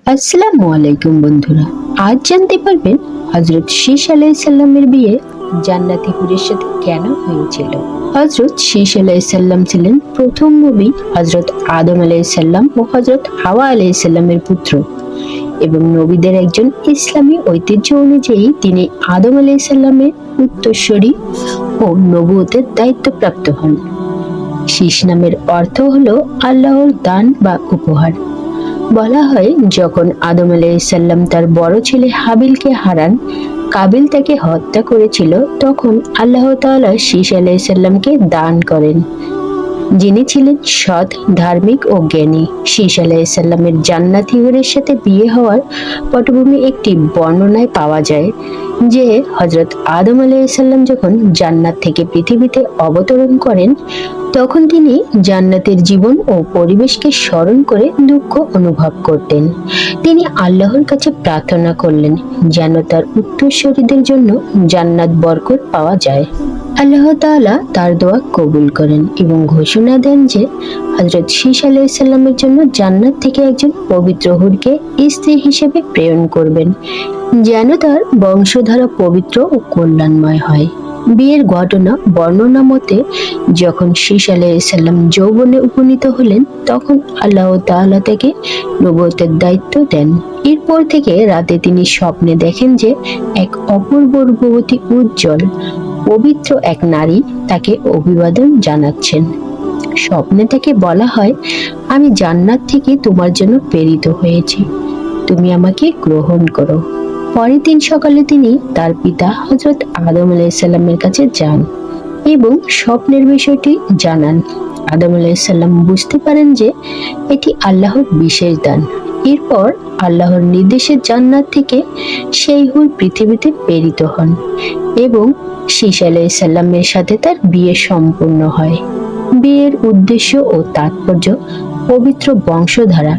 আসসালামু আলাইকুম বন্ধুরা। আজ জানতে পারবেন হযরত শীস আলাইহিসসালামের বিয়ে জান্নাতি হুরের সাথে কেন হয়েছিল। হযরত শীস আলাইহিসসালাম ছিলেন প্রথম নবী হযরত আদম আলাইহিসসালাম ও হযরত হাওয়া আলাইহিসসালামের পুত্র এবং নবীদের একজন। ইসলামী ঐতিহ্য অনুযায়ী তিনি আদম আলাইহিসসালামের উত্তরসূরি ও নবুয়তের দায়িত্বপ্রাপ্ত হন। শীস নামের অর্থ হলো আল্লাহর দান বা উপহার। বলা হয় যখন আদম আলাইহিসসালাম তার বড় ছেলে হাবিলকে হারান, কাবিল তাকে হত্যা করেছিল, তখন আল্লাহ তাআলা শীস আলাইহিসসালামকে দান করেন, যিনি ছিলেন সৎ, ধার্মিক ও জ্ঞানী। শীস আলাইহিসসালামের জান্নাতি হুরের সাথে বিয়ে হওয়ার পটভূমি একটি বর্ণনায় পাওয়া যায় যে হযরত আদম আলাইহিসসালাম যখন জান্নাত থেকে পৃথিবীতে অবতরণ করেন, তখন তিনি জান্নাতের জীবন ও পরিবেশকে স্মরণ করে দুঃখ অনুভব করতেন। তিনি আল্লাহর কাছে প্রার্থনা করলেন যেন তার উত্তরসূরিদের জন্য জান্নাত বরকত পাওয়া যায়। আল্লাহ তাআলা তার দোয়া কবুল করেন এবং ঘোষণা দেন যে হযরত শীস আলাইহিসসালামের জন্য জান্নাত থেকে একজন পবিত্র হুরকে স্ত্রী হিসেবে প্রেরণ করবেন, যেন তার বংশধারা পবিত্র ও কল্যাণময় হয়। বিয়ের ঘটনা বর্ণনা মতে যখন শীস আলাইহিসসালাম যৌবনে উপনীত হলেন, তখন আল্লাহ তাআলা তাকে নবুয়তের দায়িত্ব দেন। এরপর থেকে রাতে তিনি স্বপ্নে দেখেন যে এক অপূর্ব রূপবতী, উজ্জ্বল, পবিত্র এক নারী তাকে অভিবাদন জানাচ্ছেন। স্বপ্নে তাকে বলা হয়, আমি জান্নাত থেকে তোমার জন্য প্রেরিত হয়েছি, তুমি আমাকে গ্রহণ করো। পরের দিন সকালে তিনি তার পিতা হযরত আদম আলাইহিসসালামের কাছে যান এবং স্বপ্নের বিষয়টি জানান। আদম আলাইহিসসালাম বুঝতে পারেন যে এটি আল্লাহর বিশেষ দান। এরপর আল্লাহর নির্দেশে জান্নাত থেকে সেই হুর পৃথিবীতে প্রেরিত হন এবং শীস আলাইহিসসালামের সাথে তার বিয়ে সম্পূর্ণ হয়। বিয়ের উদ্দেশ্য ও তাৎপর্য: পবিত্র বংশধারা।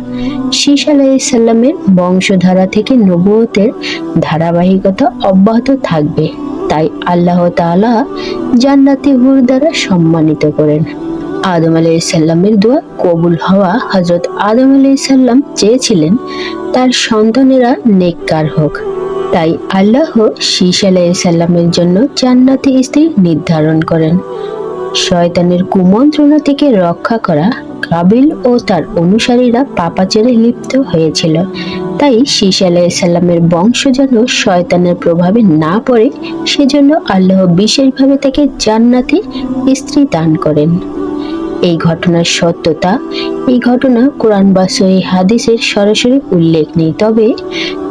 শীস আলাইহিসসালামের বংশধারা থেকে নবুয়তের ধারাবাহিকতা অব্যাহত থাকবে, তাই আল্লাহ তাআলা জান্নাতি হুর দ্বারা সম্মানিত করেন। আদম আলাইহিসসালামের দোয়া কবুল হওয়া: হযরত আদম আলাইহিসসালাম চেয়েছিলেন তার সন্তানেরা নেককার হোক, তাই আল্লাহ শীস আলাইহিসসালামের জন্য জান্নাতি স্ত্রী নির্ধারণ করেন। শয়তানের কুমন্ত্রণা থেকে রক্ষা করা: কাবিল ও তার অনুসারীরা পাপাচারে লিপ্ত হয়েছিল, তাই শীস আলাইহিসসালামের বংশ যেন শয়তানের প্রভাবে না পড়ে, সেজন্য আল্লাহ বিশেষভাবে তাকে জান্নাতি স্ত্রী দান করেন। এই ঘটনার সত্যতা: এই ঘটনা কোরআন বা সহিহ হাদিসের সরাসরি উল্লেখ নেই, তবে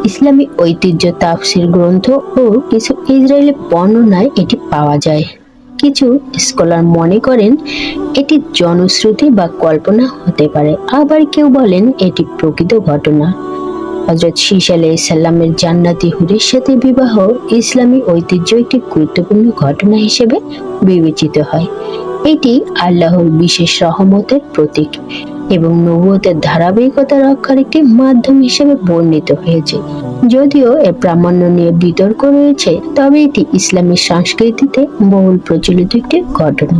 ইসলামী ঐতিহ্য, তাফসীর গ্রন্থ ও কিছু ইসরায়েলি বর্ণনায় এটি পাওয়া যায়। কিছু স্কলার মনে করেন এটি জনশ্রুতি বা কল্পনা হতে পারে, আবার কেউ বলেন এটি প্রকৃত ঘটনা। হযরত শীস আলাইহিসসালামের জান্নাতি হুরের সাথে বিবাহ ইসলামী ঐতিহ্য একটি গুরুত্বপূর্ণ ঘটনা হিসেবে বিবেচিত হয়। এটি আল্লাহর বিশেষ রহমতের প্রতীক এবং নবুয়তের ধারাবাহিকতা রক্ষার একটি মাধ্যম হিসেবে বর্ণিত হয়েছে। যদিও এর প্রামাণ্য নিয়ে বিতর্ক রয়েছে, তবে এটি ইসলামী সংস্কৃতিতে বহুল প্রচলিত একটি ঘটনা।